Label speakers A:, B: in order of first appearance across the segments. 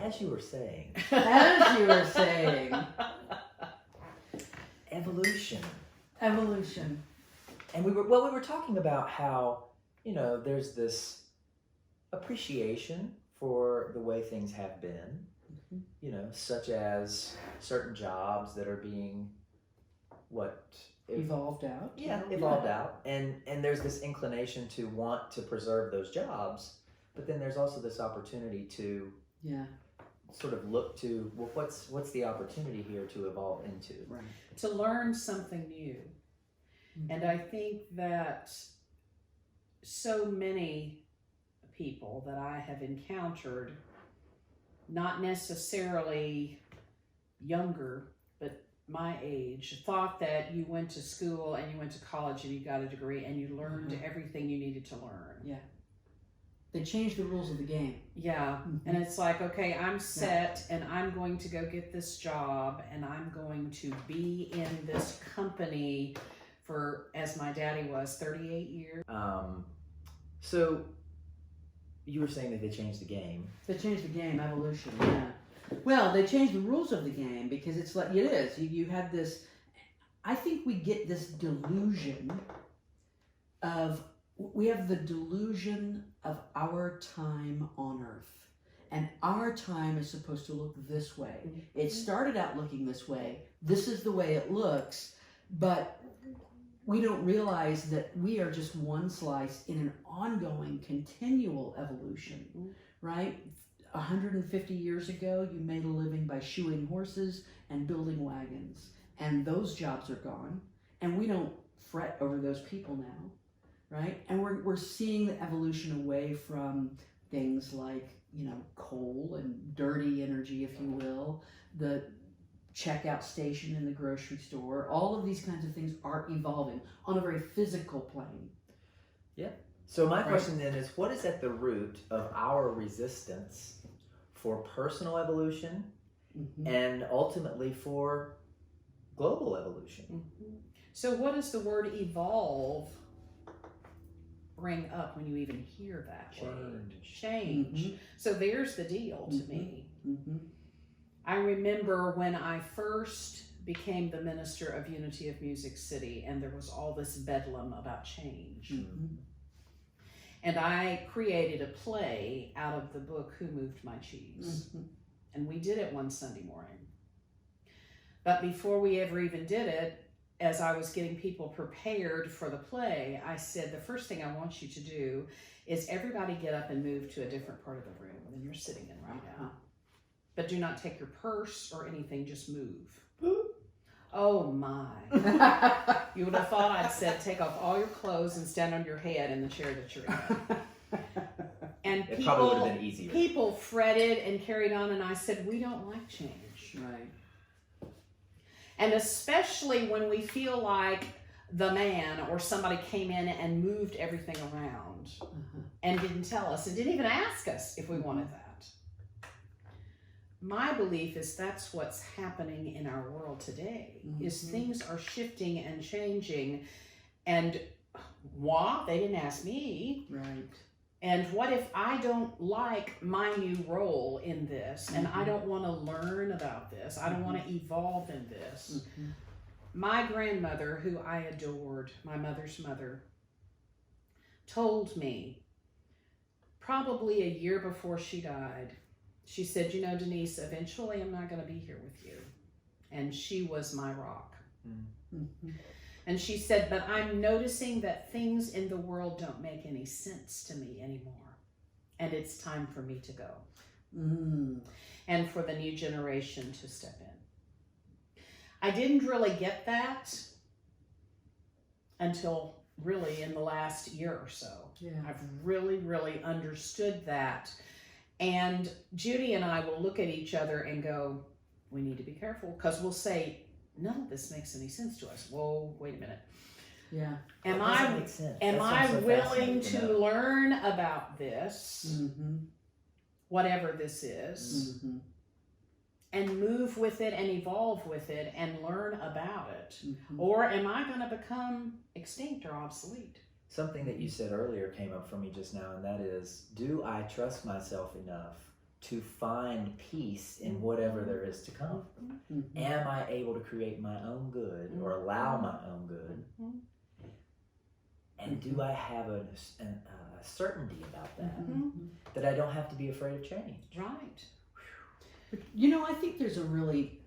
A: as you were saying, evolution.
B: Evolution.
A: And we were talking about how, there's this appreciation for the way things have been, such as certain jobs that are being
B: Evolved out.
A: Yeah, evolved out. And there's this inclination to want to preserve those jobs, but then there's also this opportunity to sort of look to, well, what's the opportunity here to evolve into?
B: Right.
C: To learn something new. Mm-hmm. And I think that so many people that I have encountered, not necessarily younger, but my age, thought that you went to school and you went to college and you got a degree and you learned everything you needed to learn.
B: Yeah. They changed the rules of the game.
C: Yeah. Mm-hmm. And it's like, okay, I'm set and I'm going to go get this job and I'm going to be in this company for, as my daddy was, 38 years.
A: So you were saying that they changed the game.
B: They changed the game, evolution, yeah. Well, they changed the rules of the game because it's like, it is. You had this, I think we get this delusion of, we have the delusion of our time on earth. And our time is supposed to look this way. It started out looking this way. This is the way it looks. But we don't realize that we are just one slice in an ongoing, continual evolution, right? 150 years ago, you made a living by shoeing horses and building wagons. And those jobs are gone. And we don't fret over those people now. Right? And we're seeing the evolution away from things like, coal and dirty energy, if you will, the checkout station in the grocery store. All of these kinds of things are evolving on a very physical plane.
A: Yeah. So my question then is, what is at the root of our resistance for personal evolution and ultimately for global evolution?
C: So what does the word evolve bring up when you even hear that word? Change. So there's the deal to me. I remember when I first became the minister of Unity of Music City and there was all this bedlam about change. And I created a play out of the book Who Moved My Cheese? And we did it one Sunday morning. But before we ever even did it, as I was getting people prepared for the play, I said, the first thing I want you to do is everybody get up and move to a different part of the room than you're sitting in right now. But do not take your purse or anything, just move. Oh my. You would have thought I'd said, take off all your clothes and stand on your head in the chair that you're in. And
A: it probably would have been easier.
C: People fretted and carried on, and I said, we don't like change.
B: Right.
C: And especially when we feel like the man or somebody came in and moved everything around and didn't tell us and didn't even ask us if we wanted that. My belief is that's what's happening in our world today, is things are shifting and changing. And they didn't ask me.
B: Right.
C: And what if I don't like my new role in this and I don't want to learn about this? I don't want to evolve in this. My grandmother, who I adored, my mother's mother, told me probably a year before she died, she said, Denise, eventually I'm not going to be here with you. And she was my rock. And she said, but I'm noticing that things in the world don't make any sense to me anymore. And it's time for me to go. And for the new generation to step in. I didn't really get that until really in the last year or so.
B: Yeah.
C: I've really, really understood that. And Judy and I will look at each other and go, we need to be careful, because we'll say, none of this makes any sense to us. Whoa, wait a minute.
B: Yeah.
C: Am I willing to learn about this, whatever this is, and move with it and evolve with it and learn about it? Or am I going to become extinct or obsolete?
A: Something that you said earlier came up for me just now, and that is, do I trust myself enough to find peace in whatever there is to come.
B: Mm-hmm.
A: Am I able to create my own good or allow my own good? And do I have a certainty about that, that I don't have to be afraid of change?
C: Right.
B: You know, I think there's a really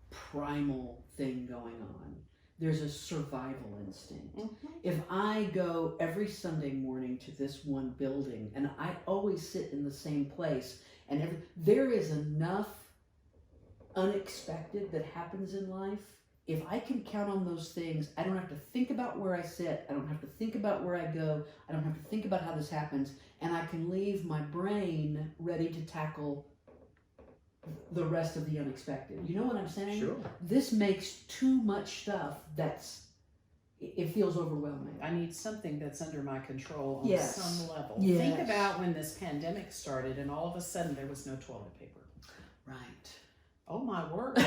B: primal thing going on. There's a survival instinct. If I go every Sunday morning to this one building, and I always sit in the same place, and there is enough unexpected that happens in life. If I can count on those things, I don't have to think about where I sit. I don't have to think about where I go. I don't have to think about how this happens. And I can leave my brain ready to tackle the rest of the unexpected. You know what I'm saying?
A: Sure.
B: This makes too much stuff it feels overwhelming.
C: I need something that's under my control on
B: Yes.
C: some level.
B: Yes.
C: Think about when this pandemic started and all of a sudden there was no toilet paper.
B: Right.
C: Oh my word.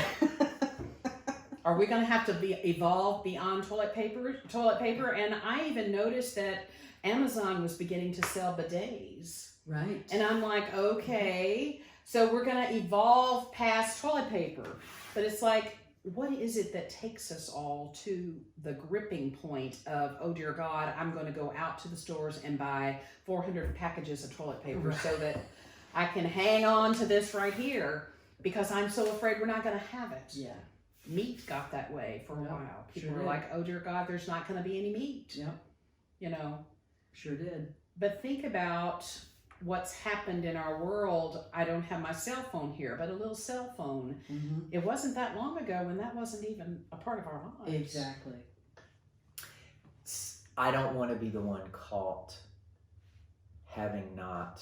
C: Are we going to have to evolve beyond toilet paper? And I even noticed that Amazon was beginning to sell bidets.
B: Right.
C: And I'm like, okay, so we're going to evolve past toilet paper. But it's like, what is it that takes us all to the gripping point of, oh dear God, I'm going to go out to the stores and buy 400 packages of toilet paper so that I can hang on to this right here because I'm so afraid we're not going to have it.
B: Yeah.
C: Meat got that way for a while. People
B: sure
C: were
B: did.
C: like, oh dear God, there's not going to be any meat.
B: Yep.
C: You know.
B: Sure did.
C: But think about what's happened in our world. I don't have my cell phone here, but a little cell phone. It wasn't that long ago when that wasn't even a part of our lives.
B: Exactly.
A: I don't want to be the one caught having not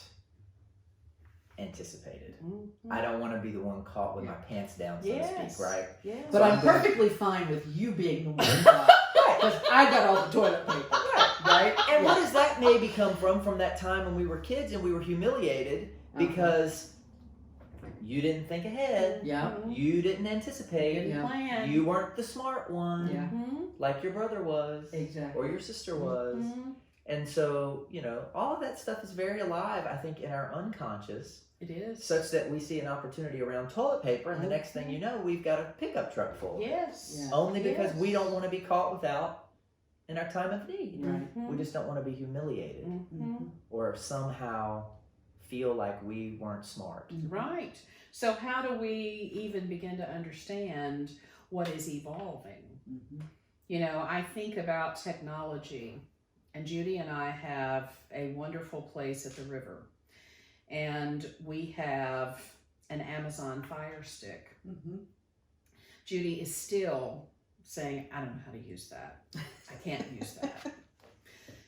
A: anticipated. I don't want to be the one caught with my pants down, so to speak, right?
C: Yes.
B: But
A: So
B: I'm perfectly fine with you being the one because I got all the toilet paper. Right?
A: And what does that maybe come from that time when we were kids and we were humiliated because you didn't think ahead.
B: Yeah.
A: You didn't anticipate.
C: Didn't plan.
A: You weren't the smart one.
B: Yeah.
A: Like your brother was.
B: Exactly.
A: Or your sister was. And so, all of that stuff is very alive, I think, in our unconscious.
C: It is.
A: Such that we see an opportunity around toilet paper, and the next thing you know, we've got a pickup truck full.
C: Yes.
B: Yeah.
A: Only because we don't want to be caught without in our time of need.
B: Right.
A: We just don't want to be humiliated or somehow feel like we weren't smart.
C: Right. So how do we even begin to understand what is evolving? I think about technology, and Judy and I have a wonderful place at the river, and we have an Amazon Fire Stick. Judy is still saying, I don't know how to use that. I can't use that.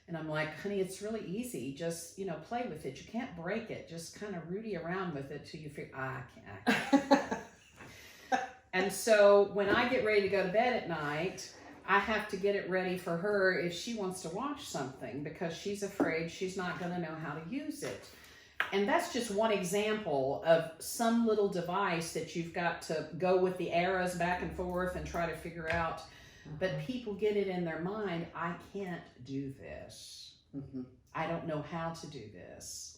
C: And I'm like, honey, it's really easy. Just, play with it. You can't break it. Just kind of Rudy around with it till you figure, I can't. And so when I get ready to go to bed at night, I have to get it ready for her if she wants to watch something because she's afraid she's not going to know how to use it. And that's just one example of some little device that you've got to go with the arrows back and forth and try to figure out. But people get it in their mind, I can't do this. I don't know how to do this.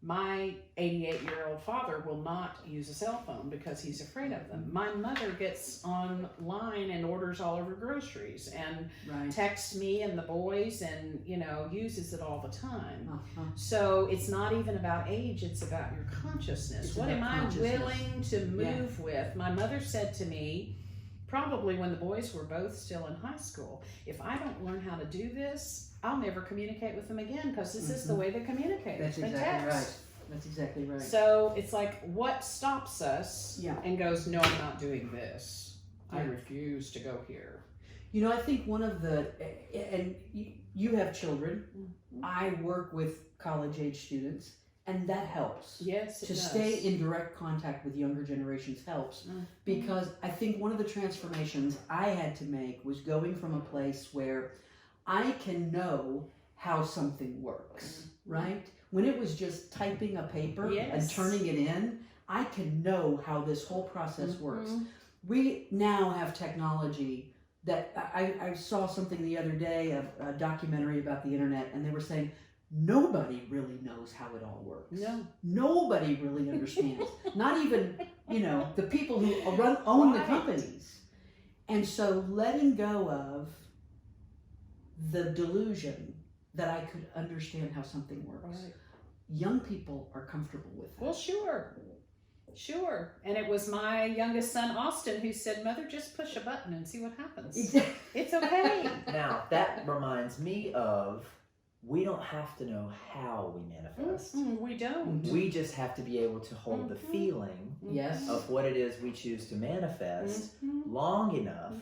C: My 88-year-old father will not use a cell phone because he's afraid of them. My mother gets online and orders all of her groceries and texts me and the boys and, uses it all the time. So it's not even about age, it's about your consciousness. What am I willing to move with? My mother said to me, probably when the boys were both still in high school, if I don't learn how to do this, I'll never communicate with them again because this is the way they communicate.
B: That's exactly right. That's exactly right.
C: So it's like, what stops us and goes, no, I'm not doing this. I refuse to go here.
B: I think one of the, and you have children, I work with college-age students, and that helps.
C: Yes, it
B: to
C: does.
B: stay in direct contact with younger generations helps because I think one of the transformations I had to make was going from a place where I can know how something works, right? When it was just typing a paper and turning it in, I can know how this whole process works. We now have technology that I saw something the other day, a documentary about the internet, and they were saying nobody really knows how it all works.
C: No.
B: Nobody really understands. Not even, the people who own the
C: Right.
B: companies. And so letting go of the delusion that I could understand how something works.
C: Right.
B: Young people are comfortable with that.
C: Well, sure. And it was my youngest son, Austin, who said, Mother, just push a button and see what happens.
B: Exactly.
C: It's okay.
A: Now, that reminds me of, we don't have to know how we manifest.
C: We don't.
A: We just have to be able to hold the feeling
B: Yes.
A: of what it is we choose to manifest long enough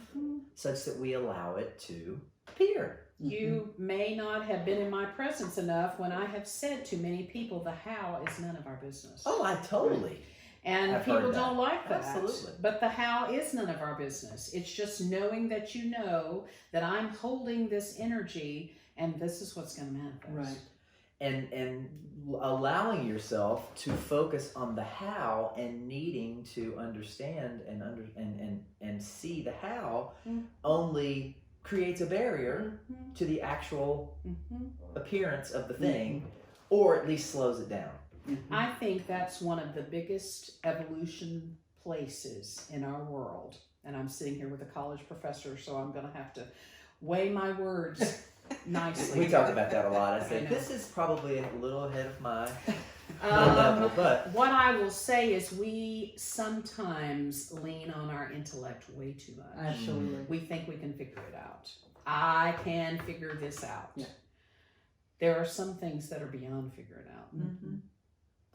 A: such that we allow it to appear.
C: You may not have been in my presence enough when I have said to many people, the how is none of our business.
A: Oh, I totally.
C: And
A: I've
C: people
A: heard that.
C: don't like that.
A: Absolutely.
C: But the how is none of our business. It's just knowing that you know that I'm holding this energy and this is what's going to manifest.
B: Right.
A: And allowing yourself to focus on the how and needing to understand and see the how only creates a barrier to the actual appearance of the thing, or at least slows it down.
C: I think that's one of the biggest evolution places in our world. And I'm sitting here with a college professor, so I'm going to have to weigh my words nicely.
A: We talk about that a lot. I
C: I
A: say,
C: know.
A: this is probably a little ahead of my level, but
C: What I will say is we sometimes lean on our intellect way too much.
B: Absolutely.
C: We think we can figure it out. I can figure this out.
B: Yeah.
C: There are some things that are beyond figuring out.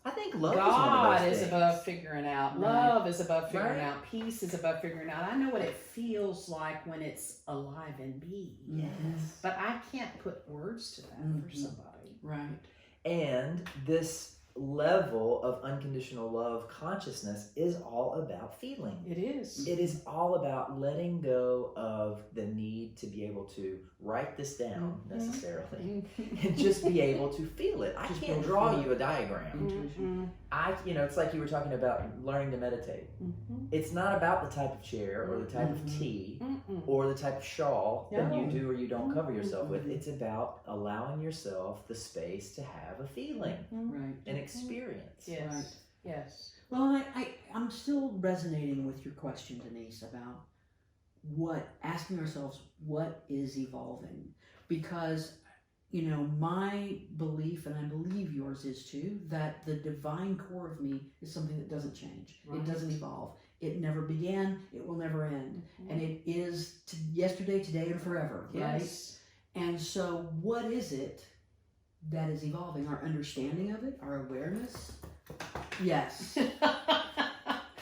A: I think love
C: God
A: is
C: is
A: one of those
C: above
A: things.
C: figuring out.
B: Right.
C: Love is above figuring
A: Right.
C: out. Peace is above figuring out. I know what it feels like when it's alive in me.
A: Yes.
C: But I can't put words to that for somebody.
B: Right.
A: And this level of unconditional love consciousness is all about feeling.
C: It is.
A: It is all about letting go of the need to be able to write this down necessarily and just be able to feel it. I
B: Just
A: can't
B: go
A: draw
B: feel
A: you a diagram.
B: Intuition.
A: It's like you were talking about learning to meditate. It's not about the type of chair or the type of tea or the type of shawl that you
C: No.
A: do or you don't cover yourself with. It's about allowing yourself the space to have a feeling,
B: Right.
A: an experience.
C: Yes.
B: Right.
C: Yes.
B: Well, I'm still resonating with your question, Denise, about asking ourselves what is evolving. Because, my belief, and I believe yours is too, that the divine core of me is something that doesn't change.
C: Right.
B: It doesn't evolve. It never began, it will never end. And it is yesterday, today, and forever, right?
C: Yes.
B: And so what is it that is evolving? Our understanding of it? Our awareness? Yes.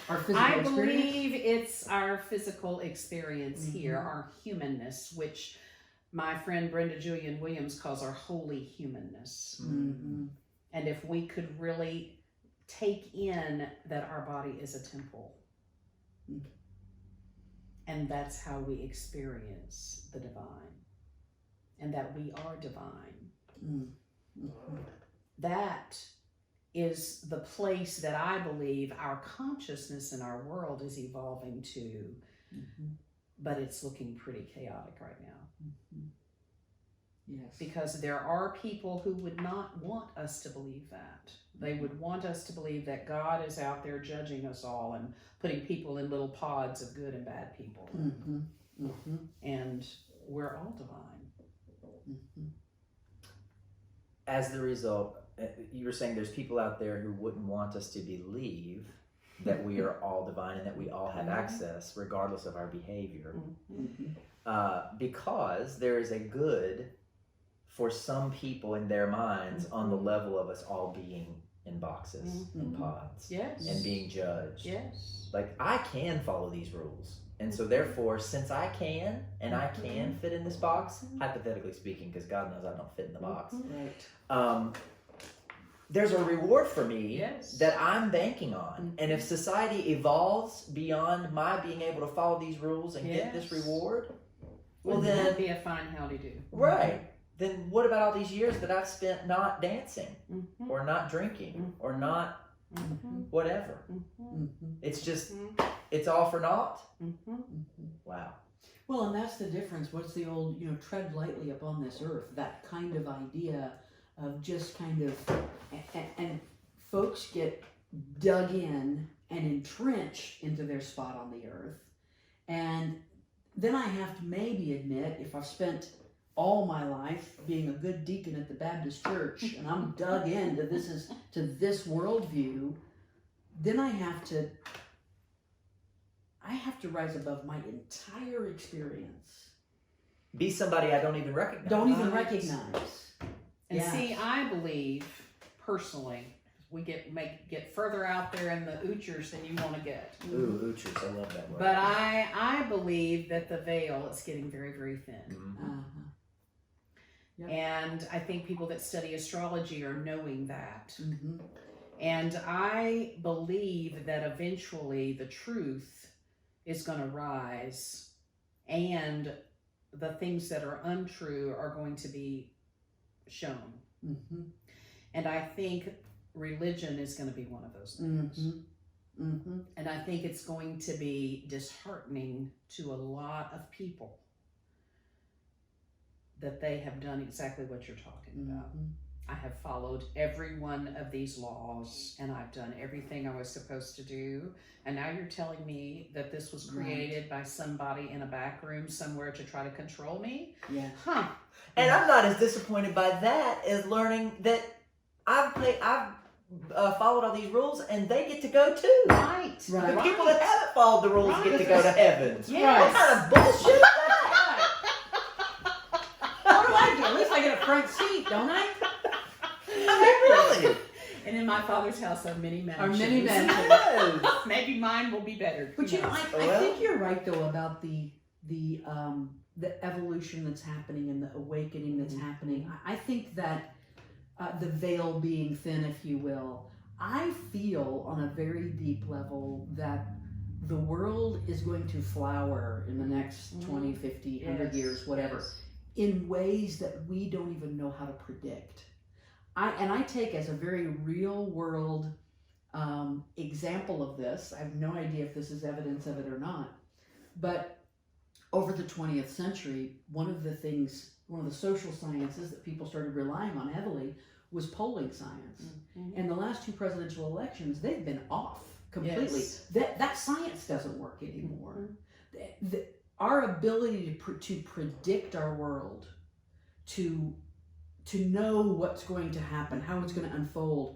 B: Our physical
C: I
B: experience?
C: believe it's our physical experience here, our humanness, which my friend Brenda Julian Williams calls our holy humanness.
B: Mm-hmm.
C: And if we could really take in that our body is a temple, and that's how we experience the divine, and that we are divine. That is the place that I believe our consciousness in our world is evolving to, but it's looking pretty chaotic right now.
B: Yes.
C: Because there are people who would not want us to believe that. They would want us to believe that God is out there judging us all and putting people in little pods of good and bad people. And we're all divine.
A: As the result, you were saying there's people out there who wouldn't want us to believe that we are all divine and that we all have access regardless of our behavior. Because there is a good for some people in their minds on the level of us all being in boxes and pods
C: Yes.
A: and being judged.
C: Yes.
A: Like, I can follow these rules. And so therefore, since I can and I can fit in this box, hypothetically speaking, because God knows I don't fit in the box,
B: Right.
A: there's a reward for me
C: Yes.
A: that I'm banking on. And if society evolves beyond my being able to follow these rules and get this
C: Yes.
A: reward, well
C: Wouldn't
A: then,
C: that be a fine howdy do?
A: right, then what about all these years that I've spent not dancing or not drinking or not whatever? It's just, it's all for naught? Wow.
B: Well, and that's the difference. What's the old, tread lightly upon this earth? That kind of idea of just kind of, and folks get dug in and entrenched into their spot on the earth. And then I have to maybe admit, if I've spent all my life being a good deacon at the Baptist church and I'm dug into this worldview, then I have to rise above my entire experience.
A: Be somebody I don't even recognize.
B: Don't even recognize.
C: And
B: Yeah.
C: see, I believe personally, we get further out there in the oochers than you want to get.
A: Ooh, oochers, I love that word.
C: But I believe that the veil is getting very, very thin.
A: Mhm.
B: Yep.
C: And I think people that study astrology are knowing that.
B: Mm-hmm.
C: And I believe that eventually the truth is going to rise, and the things that are untrue are going to be shown.
B: Mm-hmm.
C: And I think religion is going to be one of those things.
B: Mm-hmm. Mm-hmm.
C: And I think it's going to be disheartening to a lot of people that they have done exactly what you're talking about.
B: Mm-hmm.
C: I have followed every one of these laws, and I've done everything I was supposed to do. And now you're telling me that this was created by somebody in a back room somewhere to try to control me?
B: Yeah.
C: Huh.
A: And I'm not as disappointed by that as learning that I've followed all these rules and they get to go too.
C: Right.
A: The
B: Right.
A: people that haven't followed the rules get to go to heaven.
C: Yes.
A: What kind of bullshit is that?
B: What do I do? At least I get a front seat, don't I?
A: I mean, really?
C: And in my Father's house are many mansions.
A: Yes.
C: Maybe mine will be better.
B: But
C: Who
B: you know,
C: knows?
B: I think you're right though about the evolution that's happening and the awakening that's happening. I think that the veil being thin, if you will, I feel on a very deep level that the world is going to flower in the next 20, 50, 100 years, whatever, in ways that we don't even know how to predict. I take as a very real world example of this. I have no idea if this is evidence of it or not, but over the 20th century, one of the social sciences that people started relying on heavily was polling science.
C: Mm-hmm.
B: And the last two presidential elections, they've been off completely.
C: Yes.
B: That science doesn't work anymore. Our ability to predict our world, to know what's going to happen, how it's going to unfold,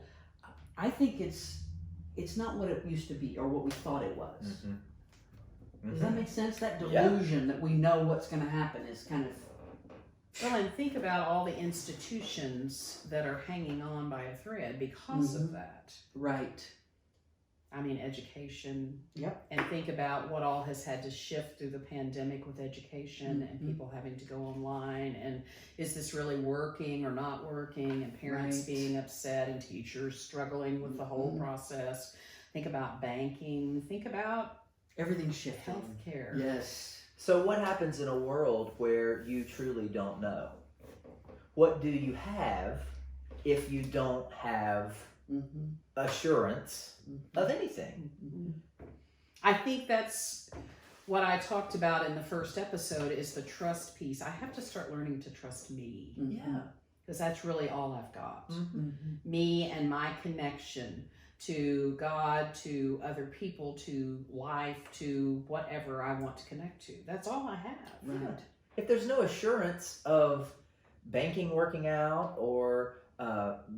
B: I think it's not what it used to be or what we thought it was.
A: Mm-hmm.
B: Does that make sense? That delusion that we know what's going to happen is kind of...
C: Well, and think about all the institutions that are hanging on by a thread because of that.
B: Right.
C: I mean, education.
B: Yep.
C: And think about what all has had to shift through the pandemic with education and people having to go online. And is this really working or not working? And parents being upset and teachers struggling with the whole process. Think about banking. Think about
B: Everything's shifting.
C: healthcare.
B: Yes.
A: So what happens in a world where you truly don't know? What do you have if you don't have assurance of anything?
C: I think that's what I talked about in the first episode is the trust piece. I have to start learning to trust me.
A: Yeah.
C: Because that's really all I've got. Me and my connection to God, to other people, to life, to whatever I want to connect to. That's all I have.
B: Right.
A: If there's no assurance of banking working out or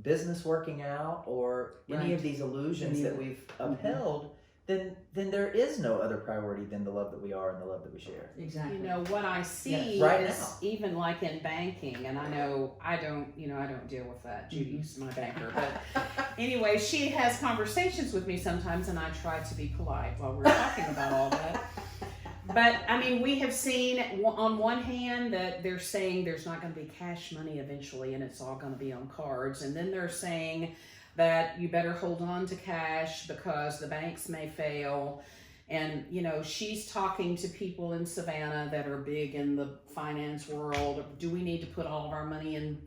A: business working out or any of these illusions that we've upheld, then there is no other priority than the love that we are and the love that we share.
B: Exactly.
C: You know, what I see is even like in banking, and I know I don't deal with that. Judy's my banker. But anyway, she has conversations with me sometimes, and I try to be polite while we're talking about all that. But, I mean, we have seen on one hand that they're saying there's not going to be cash money eventually, and it's all going to be on cards. And then they're saying that you better hold on to cash because the banks may fail. And, you know, she's talking to people in Savannah that are big in the finance world. Do we need to put all of our money in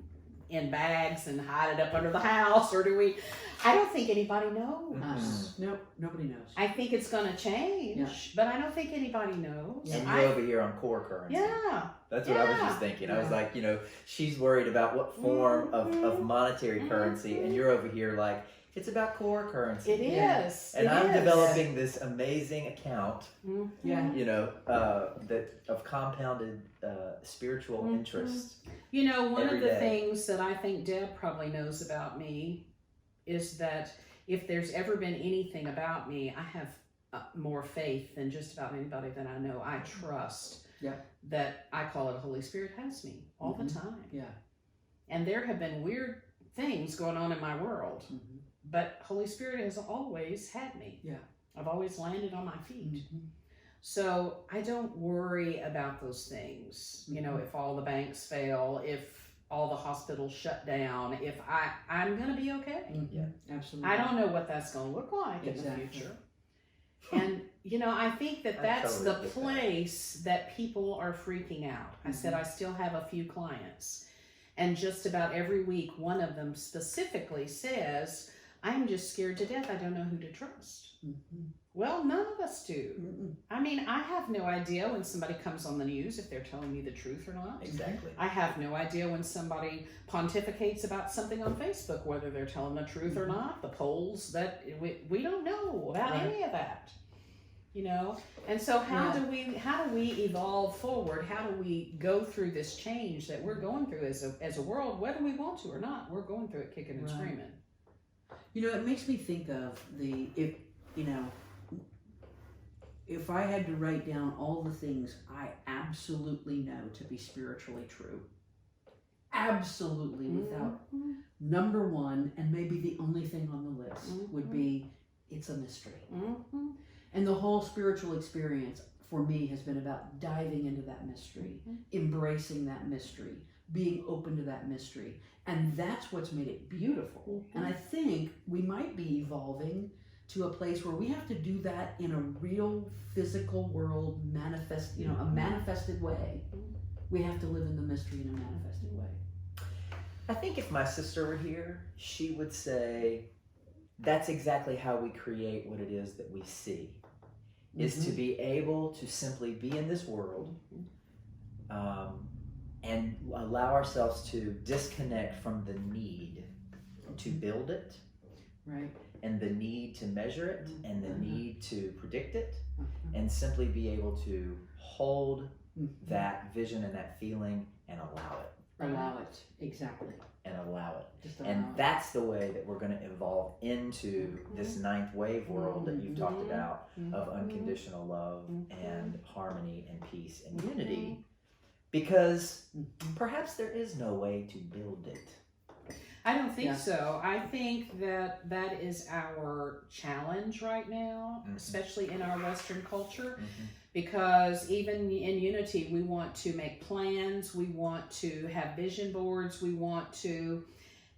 C: in bags and hide it up under the house, or do we? I don't think anybody knows.
B: Us. Nope, nobody knows.
C: I think it's going to change, but I don't think anybody knows.
A: And you're over here on core currency.
C: Yeah.
A: That's what I was just thinking. I was like, she's worried about what form of monetary currency, and you're over here like, it's about core currency.
C: It is.
A: And I'm developing this amazing account, that of compounded spiritual interest.
C: One of the
A: day.
C: things that I think Deb probably knows about me is that if there's ever been anything about me, I have more faith than just about anybody that I know. I trust that I call it Holy Spirit has me all the time.
B: Yeah.
C: And there have been weird things going on in my world, but Holy Spirit has always had me.
B: Yeah.
C: I've always landed on my feet. So I don't worry about those things. If all the banks fail, if all the hospitals shut down, if I'm going to be okay.
A: Yeah,
B: absolutely.
C: I don't know what that's going to look like in the future. And, I think that's the place that people are freaking out. I said I still have a few clients, and just about every week, one of them specifically says, I'm just scared to death. I don't know who to trust. Well, none of us do. I mean, I have no idea when somebody comes on the news if they're telling me the truth or not.
A: Exactly.
C: I have no idea when somebody pontificates about something on Facebook, whether they're telling the truth or not. The polls that we don't know about any of that. And so how do we evolve forward? How do we go through this change that we're going through as a world, whether we want to or not? We're going through it kicking and screaming.
B: It makes me think of if I had to write down all the things I absolutely know to be spiritually true, absolutely without number one, and maybe the only thing on the list would be, it's a mystery. And the whole spiritual experience for me has been about diving into that mystery, embracing that mystery, being open to that mystery. And that's what's made it beautiful. And I think we might be evolving to a place where we have to do that in a real physical world, a manifested way. We have to live in the mystery in a manifested way.
A: I think if my sister were here, she would say that's exactly how we create what it is that we see, is to be able to simply be in this world and allow ourselves to disconnect from the need to build it.
B: Right.
A: And the need to measure it, and the need to predict it, and simply be able to hold that vision and that feeling and allow it.
B: Allow it, exactly.
A: And allow it.
B: Just allow
A: and
B: it.
A: That's the way that we're going to evolve into this ninth wave world that you've talked about, of unconditional love and harmony and peace and unity, because perhaps there is no way to build it.
C: I don't think so. I think that is our challenge right now, especially in our Western culture, because even in unity, we want to make plans, we want to have vision boards, we want to,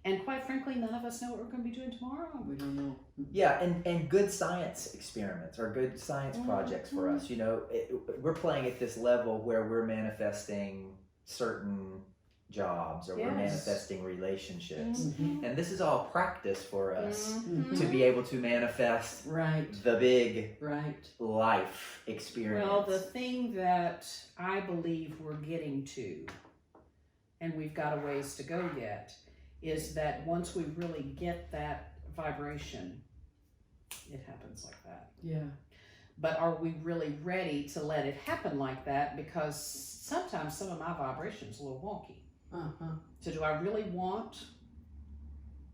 C: and quite frankly, none of us know what we're going to be doing tomorrow.
B: We don't know.
A: Yeah, and good science experiments or good science projects for us. We're playing at this level where we're manifesting certain jobs, or we're manifesting relationships, and this is all practice for us to be able to manifest the big life experience.
C: Well, the thing that I believe we're getting to, and we've got a ways to go yet, is that once we really get that vibration, it happens like that.
B: Yeah.
C: But are we really ready to let it happen like that? Because sometimes some of my vibration's a little wonky. So do I really want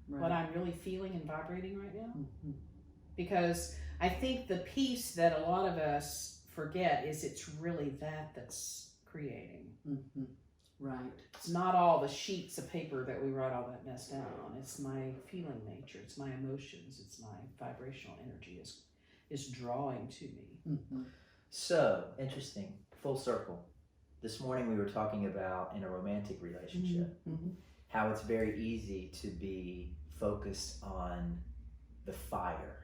C: what I'm really feeling and vibrating right now? Because I think the piece that a lot of us forget is it's really that's creating.
B: Right.
C: It's not all the sheets of paper that we write all that mess down on. It's my feeling nature. It's my emotions. It's my vibrational energy is drawing to me.
A: So, interesting. Full circle. This morning we were talking about in a romantic relationship how it's very easy to be focused on the fire.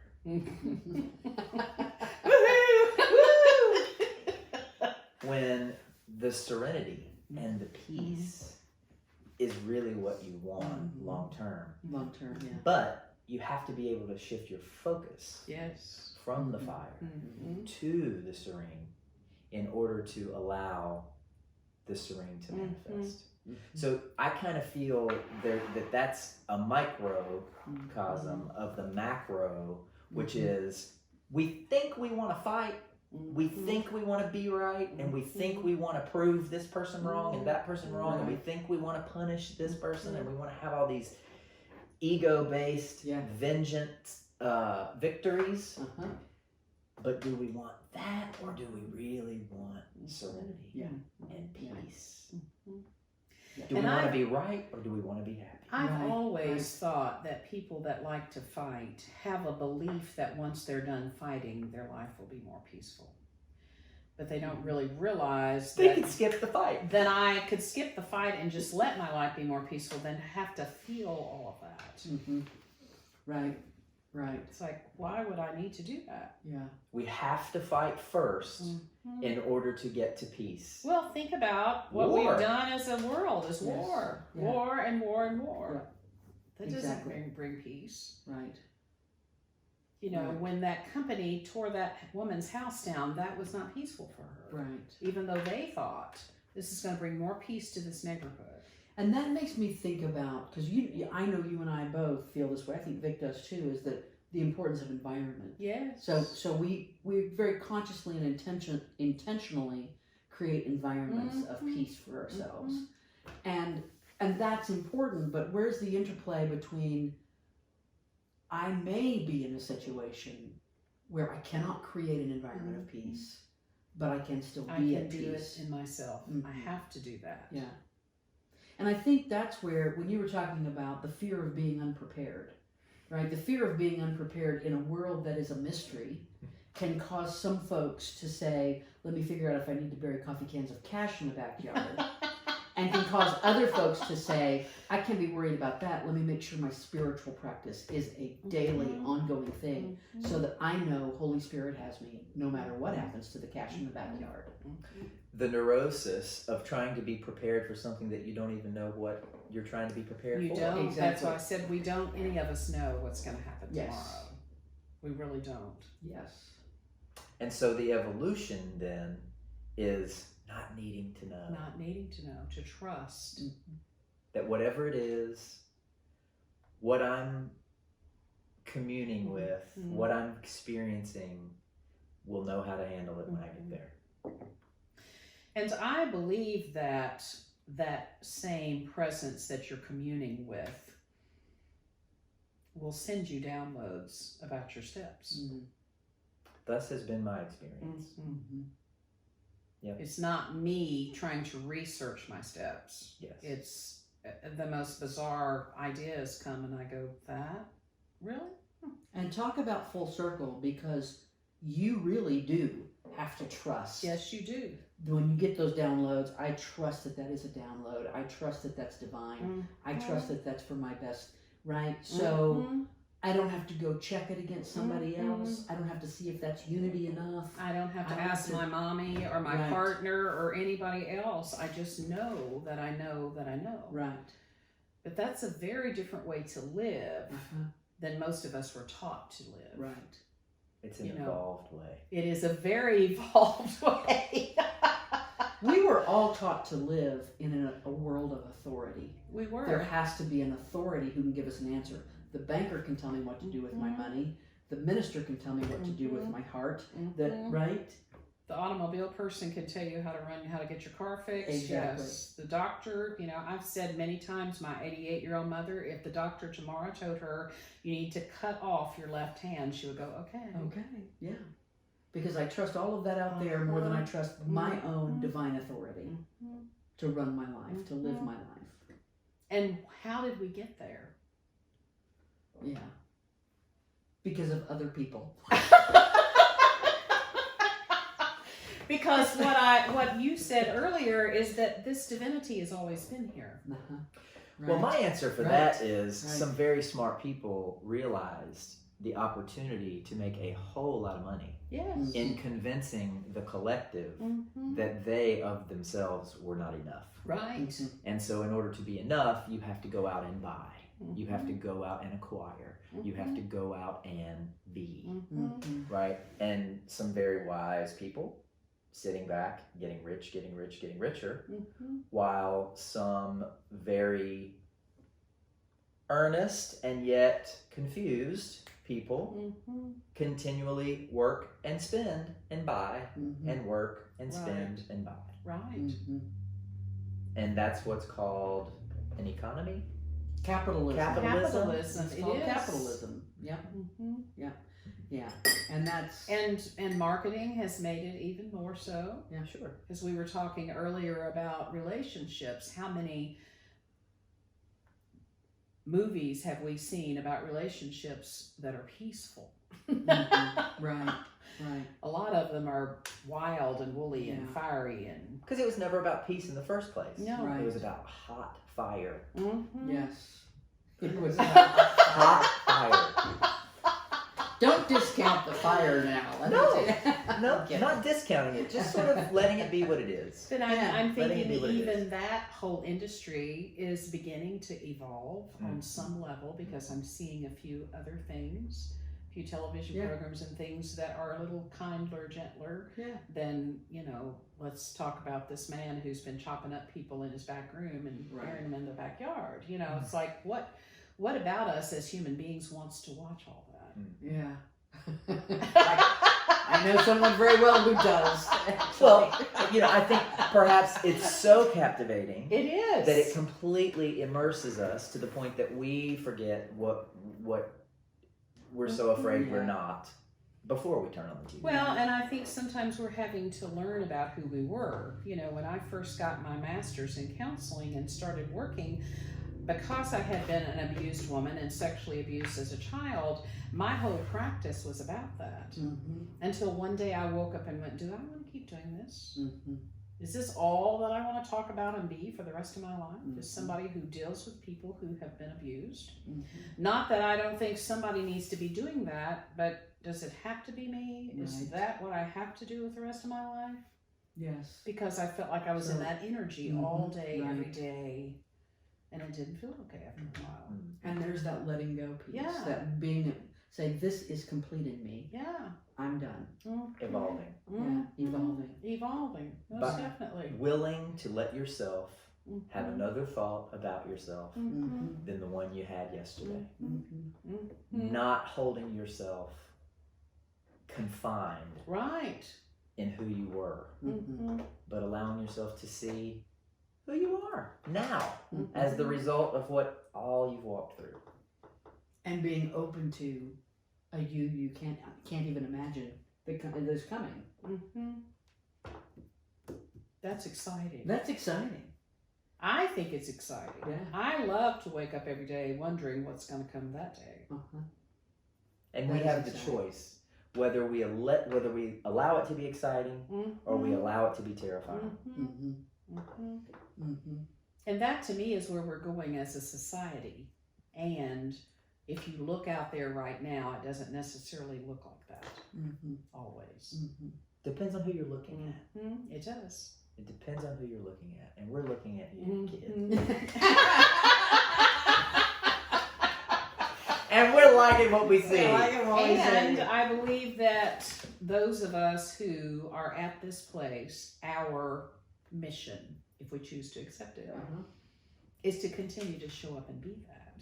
A: When the serenity and the peace is really what you want long term.
B: Long term, yeah.
A: But you have to be able to shift your focus
C: Yes.
A: from the fire to the serene in order to allow the serene to manifest. So I kind of feel that's a microcosm of the macro, which is we think we want to fight, we think we want to be right, and we think we want to prove this person wrong and that person wrong, and we think we want to punish this person, and we want to have all these ego-based vengeance victories. But do we want that, or do we really want serenity and peace? Do we want to be right, or do we want to be happy?
C: I've always thought that people that like to fight have a belief that once they're done fighting, their life will be more peaceful. But they don't really realize
A: They
C: that
A: could skip the fight.
C: then I could skip the fight and just let my life be more peaceful than have to feel all of that.
B: Right.
C: It's like, why would I need to do that?
B: Yeah.
A: We have to fight first in order to get to peace.
C: Well, think about what
A: War.
C: we've done as a world, is war.
B: Yeah.
C: War and war and war.
B: Yeah.
C: That
B: Exactly.
C: doesn't bring peace.
B: Right.
C: You know,
B: Right.
C: when that company tore that woman's house down, that was not peaceful for her.
B: Right.
C: Even though they thought this is going to bring more peace to this neighborhood.
B: And that makes me think about, because I know you and I both feel this way. I think Vic does too. Is that the importance of environment?
C: Yes.
B: So we very consciously and intentionally create environments of peace for ourselves, and that's important. But where's the interplay between I may be in a situation where I cannot create an environment of peace, but I can still be at peace.
C: I can do it in myself. I have to do that.
B: Yeah. And I think that's where, when you were talking about the fear of being unprepared, right? The fear of being unprepared in a world that is a mystery can cause some folks to say, let me figure out if I need to bury coffee cans of cash in the backyard. And can cause other folks to say, I can't be worried about that. Let me make sure my spiritual practice is a daily, ongoing thing so that I know Holy Spirit has me no matter what happens to the cash in the backyard.
A: The neurosis of trying to be prepared for something that you don't even know what you're trying to be prepared
C: You
A: for.
C: don't.
B: Exactly.
C: That's why I said we don't. Any of us know what's going to happen
B: Yes.
C: tomorrow. We really don't.
B: Yes.
A: And so the evolution then is not needing to know.
C: Not needing to know, to trust.
A: That whatever it is, what I'm communing with, what I'm experiencing, will know how to handle it when I get there.
C: And I believe that that same presence that you're communing with will send you downloads about your steps.
A: Thus has been my experience. Yep.
C: It's not me trying to research my steps.
A: Yes.
C: It's the most bizarre ideas come and I go, that? Really?
B: And talk about full circle, because you really do have to trust.
C: Yes, you do.
B: When you get those downloads, I trust that that is a download. I trust that that's divine. I trust that that's for my best, right? So I don't have to go check it against somebody else. I don't have to see if that's unity enough.
C: I don't have to
B: I don't
C: ask
B: have to-
C: my mommy or my
B: Right.
C: partner or anybody else. I just know that I know that I know.
B: Right.
C: But that's a very different way to live than most of us were taught to live.
B: Right.
A: It's an
C: You know.
A: evolved way.
C: It is a very evolved way.
B: We were all taught to live in a world of authority.
C: We were.
B: There has to be an authority who can give us an answer. The banker can tell me what to do with my money. The minister can tell me what to do with my heart. Right?
C: The automobile person can tell you how to get your car fixed.
B: Exactly.
C: Yes. The doctor, I've said many times, my 88-year-old mother, if the doctor tomorrow told her you need to cut off your left hand, she would go, okay.
B: Okay. Yeah. Because I trust all of that out there more than I trust my own divine authority to run my life, to live my life.
C: And how did we get there?
B: Yeah. Because of other people.
C: Because what you said earlier is that this divinity has always been here.
B: Right.
A: Well, my answer for
B: Right.
A: that is
B: Right.
A: some very smart people realized the opportunity to make a whole lot of money
C: Yes.
A: in convincing the collective
C: Mhm.
A: that they of themselves were not enough.
C: Right.
A: And so in order to be enough, you have to go out and buy. You have to
C: Mhm.
A: go out and acquire. You have to go out and be,
C: Mhm.
A: right? And some very wise people sitting back, getting rich, getting richer,
C: Mhm.
A: while some very earnest and yet confused people
C: Mhm.
A: continually work and spend and buy and work and spend
C: Right.
A: and buy.
C: Right.
A: And that's what's called an economy.
B: Capitalism.
C: Capitalism.
B: It's
C: It
B: called
C: is.
B: capitalism. Yeah.
C: Mhm.
B: Yeah. And that's
C: And marketing has made it even more so.
B: yeah.
A: Sure.
C: As we were talking earlier about relationships, how many movies have we seen about relationships that are peaceful?
B: Right. Right.
C: A lot of them are wild and woolly and
B: Yeah.
C: fiery and
A: Because it was never about peace in the first place.
C: No.
B: Right.
A: It was about hot fire.
B: Yes. It was
A: Hot fire.
B: Don't discount the fire now. Let me
A: No.
B: tell you.
A: No,
B: Okay.
A: not discounting it, just sort of letting it be what it is.
C: But
B: Yeah,
C: I'm
A: letting it
C: thinking
A: be what it
C: even
A: is.
C: that whole industry is beginning to evolve on some level, because I'm seeing a few other things, a few television
B: Yeah.
C: programs and things that are a little kinder, gentler
B: Yeah.
C: than, let's talk about this man who's been chopping up people in his back room and
B: Right.
C: burying them in the backyard. It's like, what about us as human beings wants to watch all that?
B: Yeah. I know someone very well who does.
A: Well, I think perhaps it's so captivating
C: It is.
A: that it completely immerses us to the point that we forget what we're so afraid we're
B: Yeah.
A: not before we turn on the TV.
C: Well, and I think sometimes we're having to learn about who we were. When I first got my master's in counseling and started working, because I had been an abused woman and sexually abused as a child, my whole practice was about that. Until one day I woke up and went, do I want to keep doing this? Is this all that I want to talk about and be for the rest of my life? Is somebody who deals with people who have been abused? Not that I don't think somebody needs to be doing that, but does it have to be me? Is
B: Right.
C: that what I have to do with the rest of my life?
B: Yes.
C: Because I felt like I was in
B: So-
C: that energy all day, every
B: right.
C: day, and it didn't feel okay after a while.
B: And there's that letting go piece.
C: Yeah.
B: That say, this is complete in me.
C: Yeah.
B: I'm done.
A: Evolving.
C: Mhm.
B: Yeah. Evolving.
C: Evolving. Most
A: But-
C: definitely.
A: Willing to let yourself have
C: Mhm.
A: another thought about yourself
C: Mhm.
A: than the one you had yesterday.
C: Mhm.
A: Not holding yourself confined
C: Right.
A: in who you were,
C: Mhm.
A: but allowing yourself to see who you are now
B: Mhm.
A: as the result of what all you've walked through.
B: And being open to a you can't even imagine that's coming.
C: Mhm. That's exciting.
B: That's exciting.
C: I think it's exciting.
B: Yeah.
C: I love to wake up every day wondering what's going to come that day.
A: And
B: That
A: we
B: is
A: have the
B: exciting.
A: choice whether we allow it to be exciting or we allow it to be terrifying.
C: And that to me is where we're going as a society. And if you look out there right now, it doesn't necessarily look like that always.
A: Depends on who you're looking at.
C: It does.
A: It depends on who you're looking at. And we're looking at you,
C: Mhm.
A: kid. And we're liking what we see.
C: And I believe that those of us who are at this place, our mission, if we choose to accept it, is to continue to show up and be that.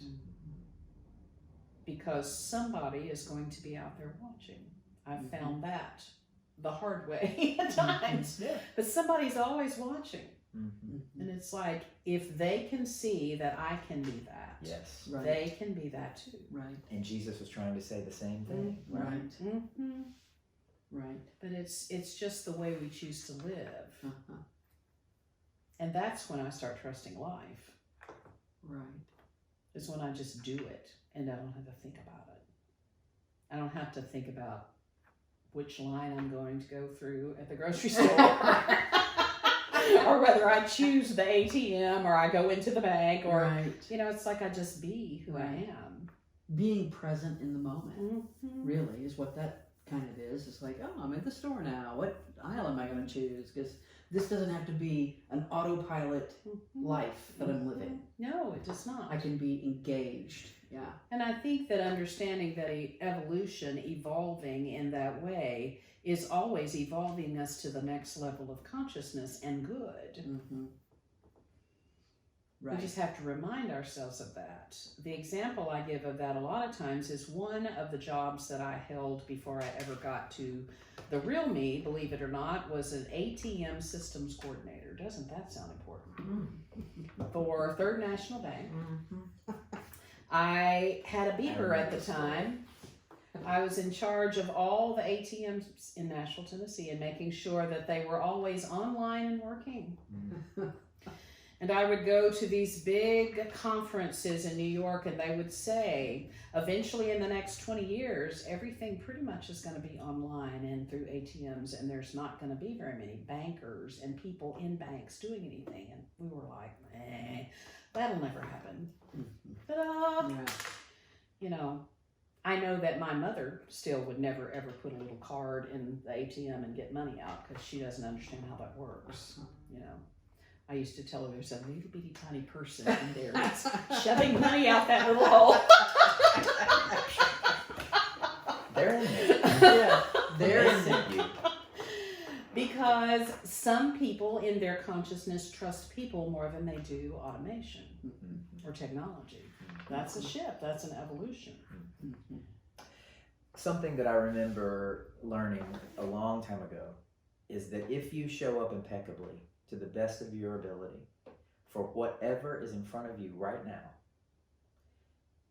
C: Because somebody is going to be out there watching. I've found that the hard way at times.
A: Yeah.
C: But somebody's always watching.
A: Mm-hmm.
C: And it's like, if they can see that I can be that,
A: Yes.
B: Right.
C: they can be that too.
B: Right.
A: And Jesus was trying to say the same thing.
B: Right.
C: Mm-hmm.
B: Right.
C: But it's just the way we choose to live.
B: Uh-huh.
C: And that's when I start trusting life,
B: Right.
C: is when I just do it and I don't have to think about it. I don't have to think about which line I'm going to go through at the grocery store. Or whether I choose the ATM or I go into the bank or,
B: Right.
C: it's like I just be who I
B: Right.
C: am.
B: being present in the moment.
C: Mm-hmm.
B: Really is what that kind of is. It's like, oh, I'm at the store now. What aisle am I going to choose? Because this doesn't have to be an autopilot life that I'm living.
C: No, it does not.
B: I can be engaged. Yeah.
C: And I think that understanding that evolution, evolving in that way, is always evolving us to the next level of consciousness and good.
B: Mm-hmm. Right.
C: We just have to remind ourselves of that. The example I give of that a lot of times is one of the jobs that I held before I ever got to the real me, believe it or not, was an ATM systems coordinator. Doesn't that sound important? For Third National Bank. I had a beeper at the time. I was in charge of all the ATMs in Nashville, Tennessee, and making sure that they were always online and working. And I would go to these big conferences in New York, and they would say, eventually in the next 20 years, everything pretty much is going to be online and through ATMs, and there's not going to be very many bankers and people in banks doing anything. And we were like, that'll never happen. Ta-da!
B: Yeah.
C: You know, I know that my mother still would never ever put a little card in the ATM and get money out because she doesn't understand how that works. You know, I used to tell her there's a little bitty tiny person in there that's shoving money out that little hole.
A: They're in there.
B: Yeah.
A: They're in there.
C: Because some people in their consciousness trust people more than they do automation or technology. That's a shift. That's an evolution.
A: Something that I remember learning a long time ago is that if you show up impeccably to the best of your ability for whatever is in front of you right now,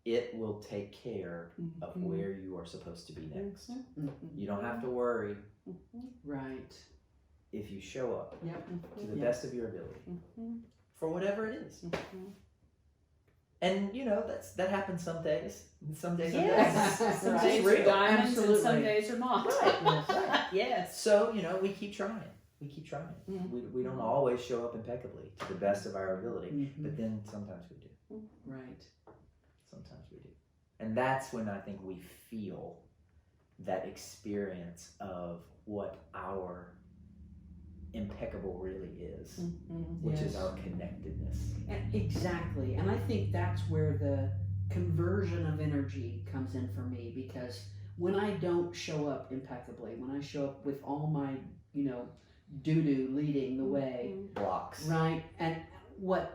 A: it will take care of where you are supposed to be next. You don't have to worry.
B: Right.
A: If you show up to the
B: Yep.
A: best of your ability for whatever it is. And you know, that happens some days. Some days are
C: Yes.
A: bad.
C: Some
A: It's
C: days
A: just
C: are
A: real.
C: diamonds
B: Absolutely.
C: and some days are not.
A: Right.
C: Yes.
A: So, you know, we keep trying. We don't always show up impeccably to the best of our ability, but then sometimes we do.
B: Right.
A: Sometimes we do. And that's when I think we feel that experience of what our impeccable really is, which is our connectedness.
B: And exactly. And I think that's where the conversion of energy comes in for me, because when I don't show up impeccably, when I show up with all my, doo-doo leading the way,
A: Blocks.
B: right? And what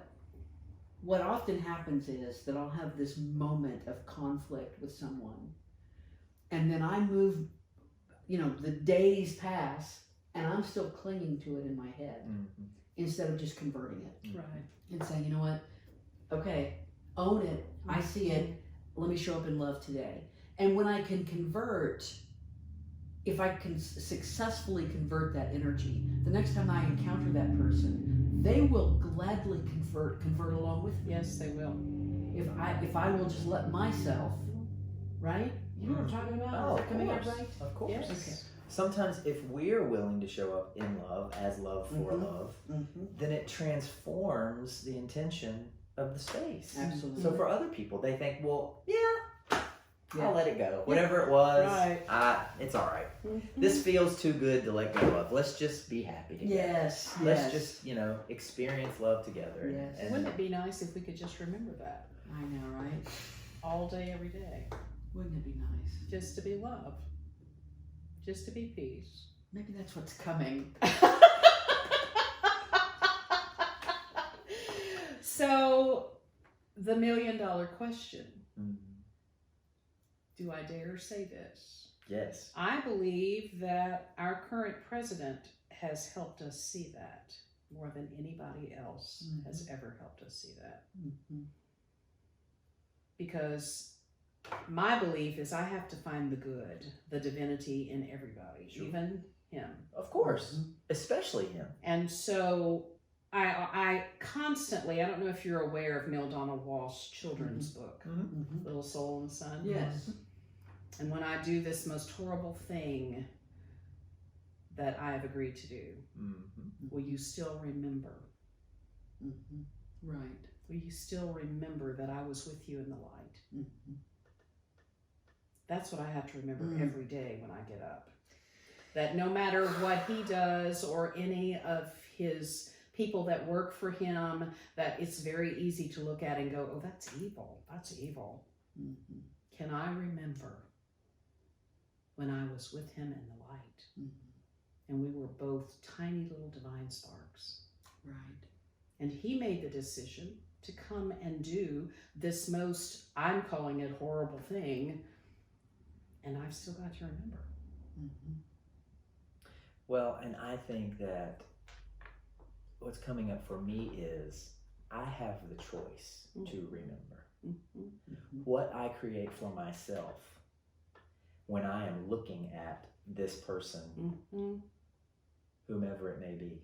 B: often happens is that I'll have this moment of conflict with someone, and then I move, the days pass, and I'm still clinging to it in my head instead of just converting it.
C: Right.
B: And saying, you know what? Okay, own it. I see it. Let me show up in love today. And when I can convert, if I can successfully convert that energy, the next time I encounter that person, they will gladly convert along with me.
C: Yes, they will.
B: If I will just let myself, right? You know what I'm talking about?
A: Oh,
B: Is that coming out
A: course.
B: right?
A: Of course.
C: Yes.
B: Okay.
A: Sometimes if we're willing to show up in love, as love for love, then it transforms the intention of the space.
B: Absolutely.
A: So for other people, they think, well,
B: Yeah.
A: I'll let it go. Whatever it was,
C: Right.
A: it's all right. This feels too good to let go of. Let's just be happy together.
B: Yes.
A: Let's just, experience love together.
B: Yes.
A: And
C: Wouldn't it be nice if we could just remember that
B: I know, right?
C: all day, every day?
B: Wouldn't it be nice?
C: Just to be love. Just to be peace.
B: Maybe that's what's coming.
C: So, the $1 million question.
A: Mhm.
C: Do I dare say this?
A: Yes.
C: I believe that our current president has helped us see that more than anybody else has ever helped us see that. Because my belief is I have to find the good, the divinity in everybody,
A: Sure.
C: even him.
A: Of course. Especially him.
C: And so I constantly, I don't know if you're aware of Neil Donald Walsh's children's book, Little Soul and Sun.
B: Yes.
C: And when I do this most horrible thing that I have agreed to do, will you still remember?
B: Right.
C: Will you still remember that I was with you in the light? That's what I have to remember every day when I get up. That no matter what he does or any of his people that work for him, that it's very easy to look at and go, oh, that's evil. That's evil.
B: Mm-hmm.
C: Can I remember when I was with him in the light?
B: Mm-hmm.
C: And we were both tiny little divine sparks.
B: Right.
C: And he made the decision to come and do this most, I'm calling it horrible thing, and I've still got to remember.
B: Mm-hmm.
A: Well, and I think that what's coming up for me is I have the choice to remember.
B: Mm-hmm.
A: What I create for myself when I am looking at this person, whomever it may be.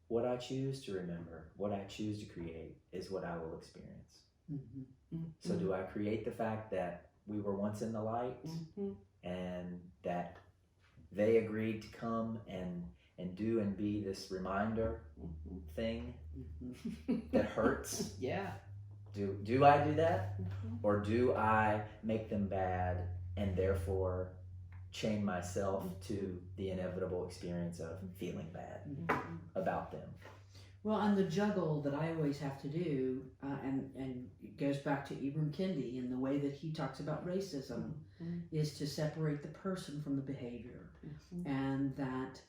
A: What I choose to remember, what I choose to create is what I will experience.
B: Mm-hmm.
A: So do I create the fact that we were once in the light and that they agreed to come and do and be this reminder thing that hurts?
C: Yeah.
A: Do I do that? Or do I make them bad and therefore chain myself to the inevitable experience of feeling bad about them?
B: Well, and the juggle that I always have to do, and it goes back to Ibram Kendi and the way that he talks about racism, is to separate the person from the behavior, and that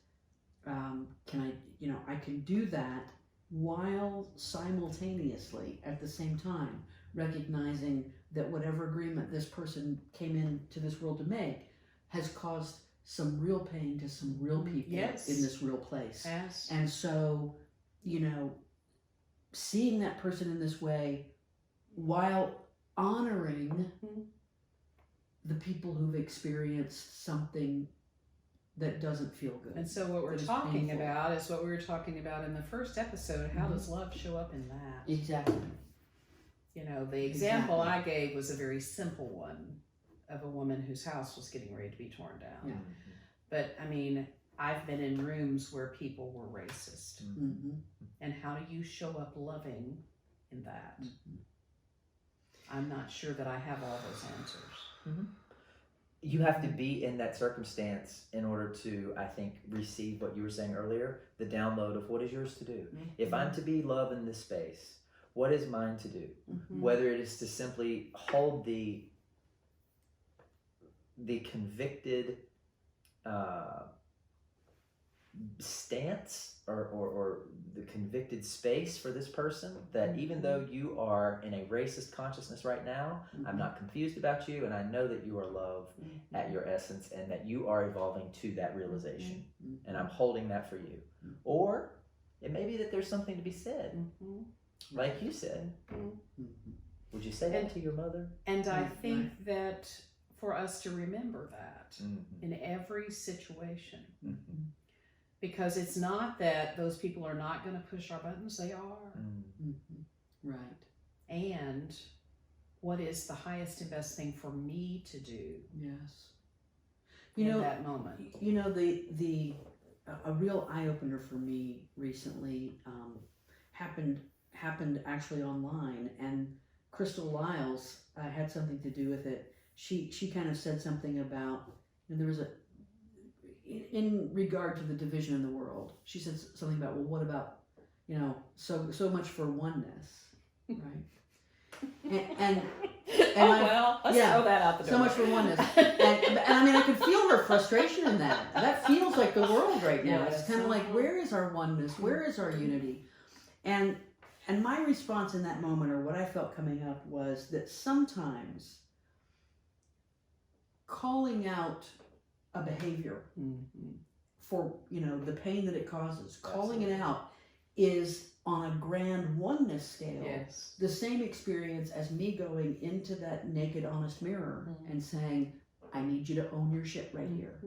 B: I can do that while simultaneously at the same time recognizing that whatever agreement this person came into this world to make has caused some real pain to some real people in this real place.
C: Yes.
B: And so, seeing that person in this way while honoring the people who've experienced something that doesn't feel good.
C: And so what we're talking about is what we were talking about in the first episode. How does love show up in that?
B: Exactly.
C: The example I gave was a very simple one of a woman whose house was getting ready to be torn down.
B: Yeah.
C: But I mean, I've been in rooms where people were racist. And how do you show up loving in that? I'm not sure that I have all those answers.
A: You have to be in that circumstance in order to, I think, receive what you were saying earlier, the download of what is yours to do. If I'm to be love in this space, what is mine to do? Whether it is to simply hold the convicted stance or the convicted space for this person, that even though you are in a racist consciousness right now, I'm not confused about you, and I know that you are love at your essence, and that you are evolving to that realization, and I'm holding that for you. Or it may be that there's something to be said, like you said. Would you say that to your mother?
C: And I think that for us to remember that in every situation, because it's not that those people are not going to push our buttons, they are.
B: Right.
C: And what is the highest and best thing for me to do?
B: Yes.
C: In that moment.
B: A real eye opener for me recently happened actually online, and Crystal Lyles had something to do with it. She kind of said something about, there was in regard to the division in the world, she said something about, well, what about, so much for oneness, right? And let's throw that out the door. So much for oneness. And I mean, I could feel her frustration in that. That feels like the world right now. It's kind of like, where is our oneness? Where is our unity? And my response in that moment, or what I felt coming up, was that sometimes calling out a behavior for the pain that it causes, calling it out, is on a grand oneness scale the same experience as me going into that naked honest mirror and saying, I need you to own your shit right here.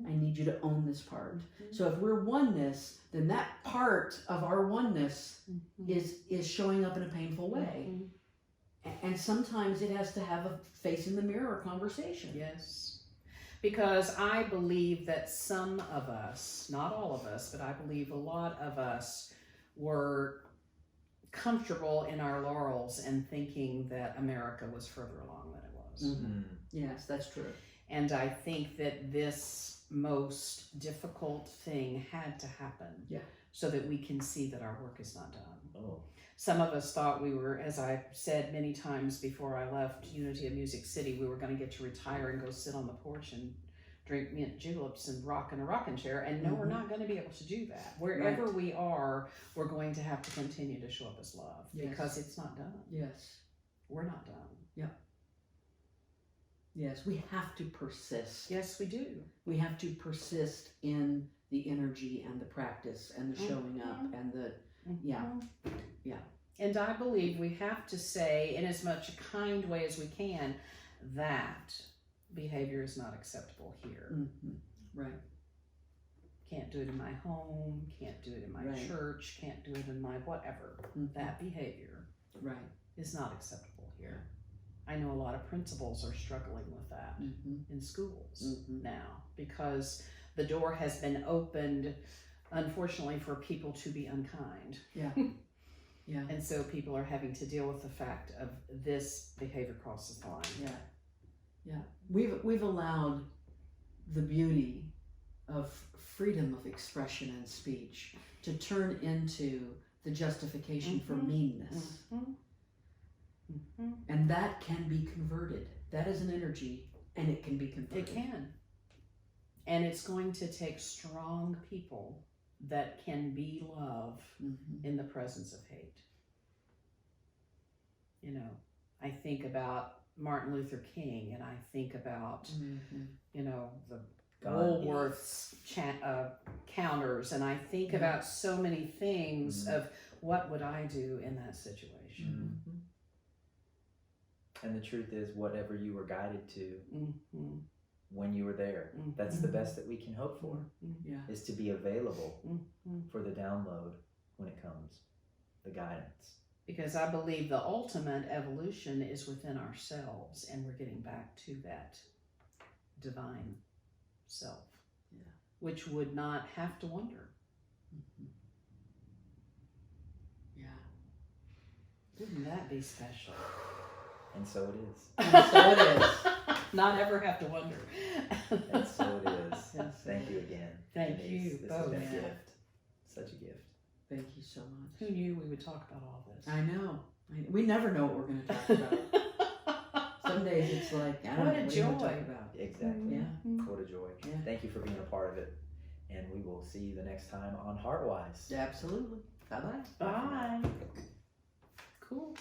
B: I need you to own this part. So if we're oneness, then that part of our oneness is showing up in a painful way. And sometimes it has to have a face in the mirror conversation.
C: Yes. Because I believe that some of us, not all of us, but I believe a lot of us were comfortable in our laurels and thinking that America was further along than it was.
B: Mhm. Yes, that's true.
C: And I think that this most difficult thing had to happen so that we can see that our work is not done.
A: Oh.
C: Some of us thought we were, as I said many times before I left Unity of Music City, we were going to get to retire and go sit on the porch and drink mint juleps and rock in a rocking chair. And no, we're not going to be able to do that. Wherever we are, we're going to have to continue to show up as love because it's not done.
B: Yes.
C: We're not done.
B: Yes, we have to persist.
C: Yes, we do.
B: We have to persist in the energy and the practice and the showing up and the,
C: And I believe we have to say, in as much a kind way as we can, that behavior is not acceptable here.
B: Right.
C: Can't do it in my home, can't do it in my church, can't do it in my whatever. That behavior is not acceptable here. I know a lot of principals are struggling with that in schools now because the door has been opened, unfortunately, for people to be unkind. And so people are having to deal with the fact of this behavior crosses the line.
B: We've allowed the beauty of freedom of expression and speech to turn into the justification for meanness. And that can be converted. That is an energy, and it can be converted.
C: It can. And it's going to take strong people that can be love in the presence of hate. You know, I think about Martin Luther King, and I think about, you know, the Woolworth's counters, and I think about so many things of what would I do in that situation.
A: And the truth is, whatever you were guided to when you were there, that's the best that we can hope for, is to be available for the download when it comes, the guidance.
C: Because I believe the ultimate evolution is within ourselves, and we're getting back to that divine self, which would not have to wonder. Wouldn't that be special?
A: And so it is.
B: And so it is.
C: Not ever have to wonder.
A: And so it is. Thank you again.
C: Thank
A: Denise.
C: you
A: This
C: both.
A: has been a gift. Such a gift.
B: Thank you so much.
C: Who knew we would talk about all this?
B: I know. We never know what we're going to talk about. Some days it's like, I don't know what
C: a joy.
B: to talk about.
A: Exactly.
B: Yeah.
A: What a joy. Thank you for being a part of it. And we will see you the next time on HeartWise.
B: Absolutely. Bye-bye.
C: Bye. Cool.